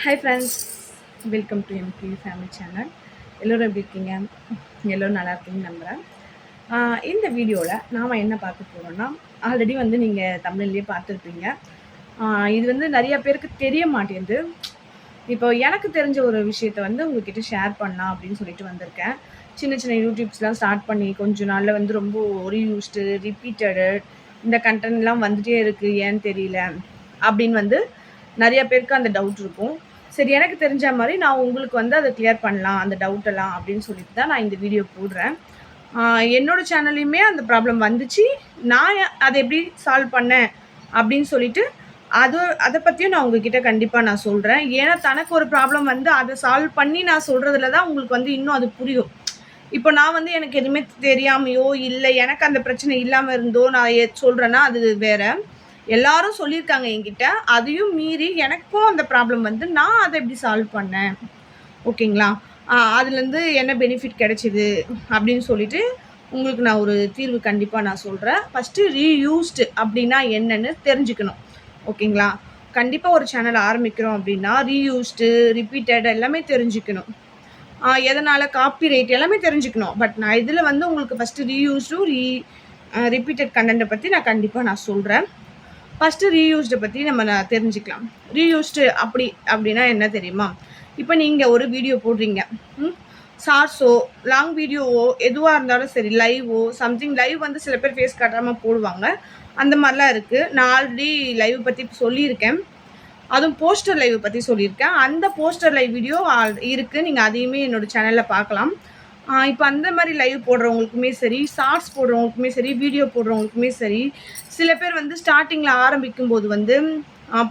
Hi friends, welcome to MP family channel. எல்லோரும் எப்படி இருக்கீங்க? எல்லோரும் நல்லா இருக்கீங்கன்னு நம்புகிறேன். இந்த வீடியோவில் நாம் என்ன பார்க்க போகிறோம்னா, ஆல்ரெடி வந்து நீங்கள் தமிழ்லேயே பார்த்துருப்பீங்க. இது வந்து நிறைய பேருக்கு தெரிய மாட்டேங்குது. இப்போ எனக்கு தெரிஞ்ச ஒரு விஷயத்த வந்து உங்ககிட்ட ஷேர் பண்ணலாம் அப்படின்னு சொல்லிட்டு வந்திருக்கேன். சின்ன சின்ன யூடியூப்ஸ்லாம் ஸ்டார்ட் பண்ணி கொஞ்ச நாளில் வந்து ரொம்ப ரீயூஸ்டு, ரிப்பீட்டடு இந்த கண்டென்ட்லாம் வந்துகிட்டே இருக்குது, ஏன்னு தெரியல அப்படின்னு வந்து நிறைய பேருக்கு அந்த டவுட் இருக்கும். சரி, எனக்கு தெரிஞ்ச மாதிரி நான் உங்களுக்கு வந்து அதை கிளியர் பண்ணலாம் அந்த டவுட்டெல்லாம் அப்படின்னு சொல்லிட்டு தான் நான் இந்த வீடியோ போடுறேன். என்னோடய சேனல்லையுமே அந்த ப்ராப்ளம் வந்துச்சு. நான் அதை எப்படி சால்வ் பண்ணேன் அப்படின்னு சொல்லிட்டு அதை பற்றியும் நான் உங்ககிட்ட கண்டிப்பாக நான் சொல்கிறேன். ஏன்னா தனக்கு ஒரு ப்ராப்ளம் வந்து அதை சால்வ் பண்ணி நான் சொல்கிறதுல தான் உங்களுக்கு வந்து இன்னும் அது புரியும். இப்போ நான் வந்து எனக்கு எதுவுமே தெரியாமையோ இல்லை எனக்கு அந்த பிரச்சனை இல்லாமல் இருந்தோ நான் சொல்கிறேன்னா அது வேற. எல்லாரும் சொல்லியிருக்காங்க என்கிட்ட. அதையும் மீறி எனக்கும் அந்த ப்ராப்ளம் வந்து நான் அதை எப்படி சால்வ் பண்ணேன், ஓகேங்களா? அதுலேருந்து என்ன பெனிஃபிட் கிடைச்சிது அப்படின்னு சொல்லிட்டு உங்களுக்கு நான் ஒரு தீர்வு கண்டிப்பாக நான் சொல்கிறேன். ஃபஸ்ட்டு ரீயூஸ்டு அப்படின்னா என்னன்னு தெரிஞ்சுக்கணும், ஓகேங்களா? கண்டிப்பாக ஒரு சேனல் ஆரம்பிக்கிறோம் அப்படின்னா ரீயூஸ்டு, ரிப்பீட்டட் எல்லாமே தெரிஞ்சுக்கணும். எதனால் காப்பிரைட் எல்லாமே தெரிஞ்சுக்கணும். பட் நான் இதில் வந்து உங்களுக்கு ஃபஸ்ட்டு ரீயூஸ்டும் ரிப்பீட்டட் கண்டென்ட்டை பற்றி நான் கண்டிப்பாக நான் சொல்கிறேன். ஃபஸ்ட்டு ரீயூஸ்டை பற்றி நம்ம தெரிஞ்சுக்கலாம். ரீயூஸ்டு அப்படின்னா என்ன தெரியுமா? இப்போ நீங்கள் ஒரு வீடியோ போடுறீங்க, ஷார்ட்ஸோ லாங் வீடியோவோ எதுவாக இருந்தாலும் சரி, லைவோ சம்திங். லைவ் வந்து சில பேர் ஃபேஸ் காட்டாமல் போடுவாங்க, அந்த மாதிரிலாம் இருக்குது. நான் ஆல்ரெடி லைவ் பற்றி சொல்லியிருக்கேன். அதுவும் போஸ்டர் லைவ் பற்றி சொல்லியிருக்கேன். அந்த போஸ்டர் லைவ் வீடியோ இருக்குது, நீங்கள் அதையுமே என்னோடய சேனலில் பார்க்கலாம். இப்போ அந்த மாதிரி லைவ் போடுறவங்களுக்குமே சரி, ஷார்ட்ஸ் போடுறவங்களுக்குமே சரி, வீடியோ போடுறவங்களுக்குமே சரி, சில பேர் வந்து ஸ்டார்டிங்கில் ஆரம்பிக்கும் போது வந்து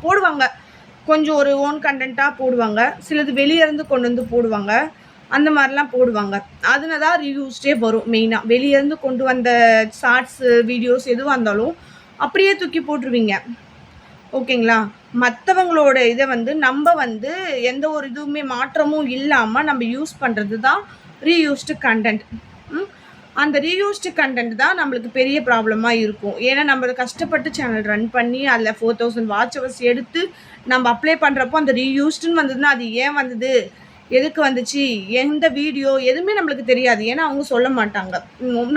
போடுவாங்க, கொஞ்சம் ஒரு ஓன் கண்டென்ட்டாக போடுவாங்க, சிலது வெளியேருந்து கொண்டு வந்து போடுவாங்க, அந்த மாதிரிலாம் போடுவாங்க. அதில் தான் ரிவ்யூஸ்டே வரும். மெயினாக வெளியேருந்து கொண்டு வந்த ஷார்ட்ஸு வீடியோஸ் எதுவாக இருந்தாலும் அப்படியே தூக்கி போட்டுருவீங்க, ஓகேங்களா? மற்றவங்களோட இதை வந்து நம்ம வந்து எந்த ஒரு இதுவுமே மாற்றமும் இல்லாமல் நம்ம யூஸ் பண்ணுறது தான் ரீயூஸ்டு கண்டென்ட். அந்த ரீயூஸ்டு கண்டென்ட் தான் நம்மளுக்கு பெரிய ப்ராப்ளமாக இருக்கும். ஏன்னா நம்ம கஷ்டப்பட்டு சேனல் ரன் பண்ணி அதில் 4000 வாட்ச் ஹவர்ஸ் எடுத்து நம்ம அப்ளை பண்ணுறப்போ அந்த ரீயூஸ்டுன்னு வந்ததுன்னா அது ஏன் வந்தது, எதுக்கு வந்துச்சு, எந்த வீடியோ எதுவுமே நம்மளுக்கு தெரியாது. ஏன்னா அவங்க சொல்ல மாட்டாங்க.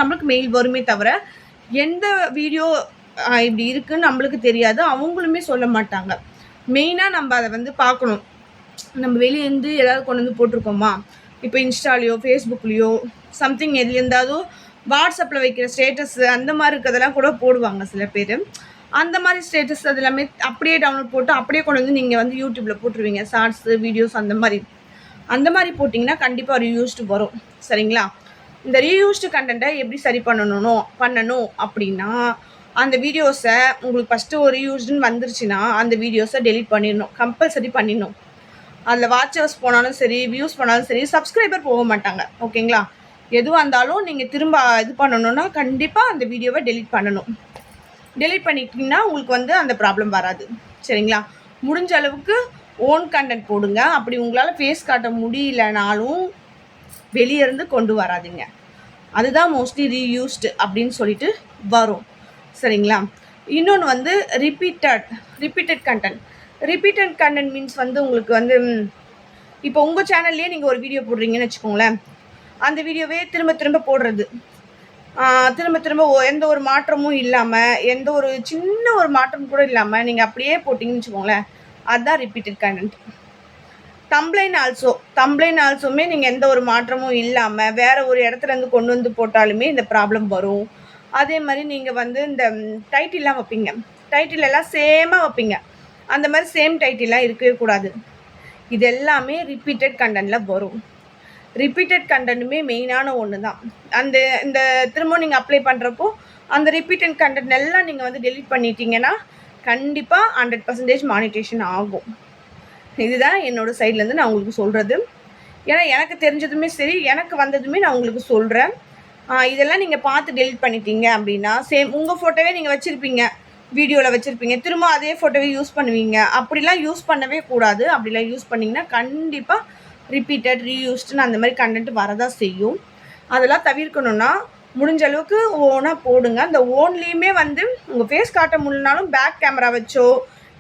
நம்மளுக்கு மெயில் வருமே தவிர எந்த வீடியோ இப்படி இருக்குன்னு நம்மளுக்கு தெரியாது, அவங்களுமே சொல்ல மாட்டாங்க. மெயினாக நம்ம அதை வந்து பார்க்கணும். நம்ம வெளியேருந்து ஏதாவது கொண்டு வந்து போட்டிருக்கோமா, இப்போ இன்ஸ்டாலேயோ ஃபேஸ்புக்லேயோ சம்திங் எதுலேருந்தாலும் வாட்ஸ்அப்பில் வைக்கிற ஸ்டேட்டஸ் அந்த மாதிரி இருக்கிறதெல்லாம் கூட போடுவாங்க சில பேர். அந்த மாதிரி ஸ்டேட்டஸ் அது எல்லாமே அப்படியே டவுன்லோட் போட்டு அப்படியே கொண்டு வந்து நீங்கள் வந்து யூடியூப்பில் போட்டுருவீங்க, ஷார்ட்ஸு வீடியோஸ் அந்த மாதிரி போட்டிங்கன்னா கண்டிப்பாக ரீயூஸ்டு வரும், சரிங்களா? இந்த ரீயூஸ்டு கண்டென்ட்டை எப்படி சரி பண்ணணும் அப்படின்னா, அந்த வீடியோஸை உங்களுக்கு ஃபஸ்ட்டு ஒரு ரீயூஸ்டுன்னு வந்துருச்சுன்னா அந்த வீடியோஸை டெலிட் பண்ணிடணும், கம்பல்சரி பண்ணிடணும். அதில் வாட்சர்ஸ் போனாலும் சரி, வியூஸ் போனாலும் சரி, சப்ஸ்கிரைபர் போக மாட்டாங்க, ஓகேங்களா? எதுவாக இருந்தாலும் நீங்கள் திரும்ப இது பண்ணணுன்னா கண்டிப்பாக அந்த வீடியோவை டெலிட் பண்ணணும். டெலிட் பண்ணிட்டீங்கன்னா உங்களுக்கு வந்து அந்த ப்ராப்ளம் வராது, சரிங்களா? முடிஞ்ச அளவுக்கு ஓன் கண்டென்ட் போடுங்க. அப்படி உங்களால் ஃபேஸ் காட்ட முடியலனாலும் வெளியே இருந்து கொண்டு வராதிங்க. அதுதான் மோஸ்ட்லி ரீயூஸ்டு அப்படின்னு சொல்லிட்டு வரும், சரிங்களா? இன்னொன்று வந்து repeated content. Repeated content means வந்து உங்களுக்கு வந்து இப்போ உங்கள் சேனல்லையே நீங்கள் ஒரு வீடியோ போடுறீங்கன்னு வச்சுக்கோங்களேன், அந்த வீடியோவே திரும்ப திரும்ப போடுறது, திரும்ப திரும்ப எந்த ஒரு மாற்றமும் இல்லாமல், எந்த ஒரு சின்ன ஒரு மாற்றம் கூட இல்லாமல் நீங்கள் அப்படியே போட்டிங்கன்னு வச்சுக்கோங்களேன், அதுதான் ரிப்பீட்டட் கண்டென்ட். தம்ப்ளைன் ஆல்சோமே நீங்கள் எந்த ஒரு மாற்றமும் இல்லாமல் வேறு ஒரு இடத்துலேருந்து கொண்டு வந்து போட்டாலுமே இந்த ப்ராப்ளம் வரும். அதே மாதிரி நீங்கள் வந்து இந்த டைட்டில்லாம் வைப்பீங்க, டைட்டில் எல்லாம் சேமாக வைப்பீங்க, அந்த மாதிரி சேம் டைட்டிலாம் இருக்கவே கூடாது. இது எல்லாமே ரிப்பீட்டட் கண்டென்ட்டில் வரும். ரிப்பீட்டட் கண்டென்ட்டுமே மெயினான ஒன்று தான். இந்த திரும்ப நீங்கள் அப்ளை பண்ணுறப்போ அந்த ரிப்பீட்டட் கண்டென்ட் எல்லாம் நீங்கள் வந்து டெலிட் பண்ணிட்டீங்கன்னா கண்டிப்பாக 100% மானிட்டேஷன் ஆகும். இதுதான் என்னோடய சைட்லேருந்து நான் உங்களுக்கு சொல்கிறது. ஏன்னா எனக்கு தெரிஞ்சதுமே சரி, எனக்கு வந்ததுமே நான் உங்களுக்கு சொல்கிறேன். இதெல்லாம் நீங்கள் பார்த்து டெலிட் பண்ணிட்டீங்க அப்படின்னா சேம் உங்கள் ஃபோட்டோவே நீங்கள் வச்சுருப்பீங்க, வீடியோவில் வச்சுருப்பீங்க, திரும்ப அதே ஃபோட்டோவே யூஸ் பண்ணுவீங்க. அப்படிலாம் யூஸ் பண்ணவே கூடாது. அப்படிலாம் யூஸ் பண்ணிங்கன்னா கண்டிப்பாக ரிப்பீட்டட், ரீயூஸ்டுன்னு அந்த மாதிரி கண்டென்ட் வரதான் செய்யும். அதெல்லாம் தவிர்க்கணுன்னா முடிஞ்ச அளவுக்கு ஓனாக போடுங்க. அந்த ஓன்லேயுமே வந்து உங்கள் ஃபேஸ் காட்ட முடியலனாலும் பேக் கேமரா வச்சோ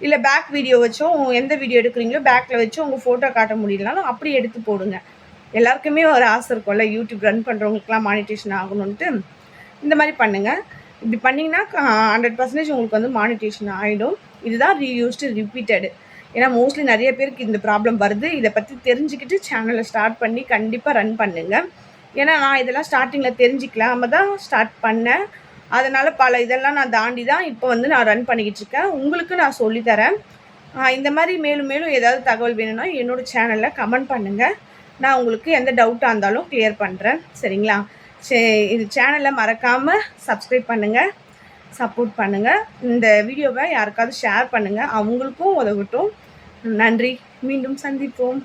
இல்லை பேக் வீடியோ வச்சும் எந்த வீடியோ எடுக்கிறீங்களோ பேக்கில் வச்சு உங்கள் ஃபோட்டோ காட்ட முடியலனாலும் அப்படி எடுத்து போடுங்க. எல்லாருக்குமே ஒரு ஆசை இருக்கும்ல, யூடியூப் ரன் பண்ணுறவங்களுக்குலாம் மானிட்டேஷன் ஆகணுன்ட்டு. இந்த மாதிரி பண்ணுங்கள். இப்படி பண்ணிங்கன்னா 100% உங்களுக்கு வந்து மானிட்டேஷன் ஆகிடும். இதுதான் ரீயூஸ்டு ரிப்பீட்டடு. ஏன்னா மோஸ்ட்லி நிறைய பேருக்கு இந்த ப்ராப்ளம் வருது. இதை பற்றி தெரிஞ்சுக்கிட்டு சேனலை ஸ்டார்ட் பண்ணி கண்டிப்பாக ரன் பண்ணுங்கள். ஏன்னா நான் இதெல்லாம் ஸ்டார்டிங்கில் தெரிஞ்சிக்கலாம தான் ஸ்டார்ட் பண்ணேன். அதனால் பல இதெல்லாம் நான் தாண்டி தான் இப்போ வந்து நான் ரன் பண்ணிக்கிட்டு இருக்கேன். உங்களுக்கு நான் சொல்லித்தரேன். இந்த மாதிரி மேலும் மேலும் ஏதாவது தகவல் வேணும்னா என்னோடய சேனலில் கமெண்ட் பண்ணுங்கள். நான் உங்களுக்கு எந்த டவுட்டாக இருந்தாலும் கிளியர் பண்ணுறேன். சரிங்களா? இது சேனலை மறக்காமல் சப்ஸ்கிரைப் பண்ணுங்கள், சப்போர்ட் பண்ணுங்கள். இந்த வீடியோவை யாருக்காவது ஷேர் பண்ணுங்கள், அவங்களுக்கும் உதவட்டும். நன்றி. மீண்டும் சந்திப்போம்.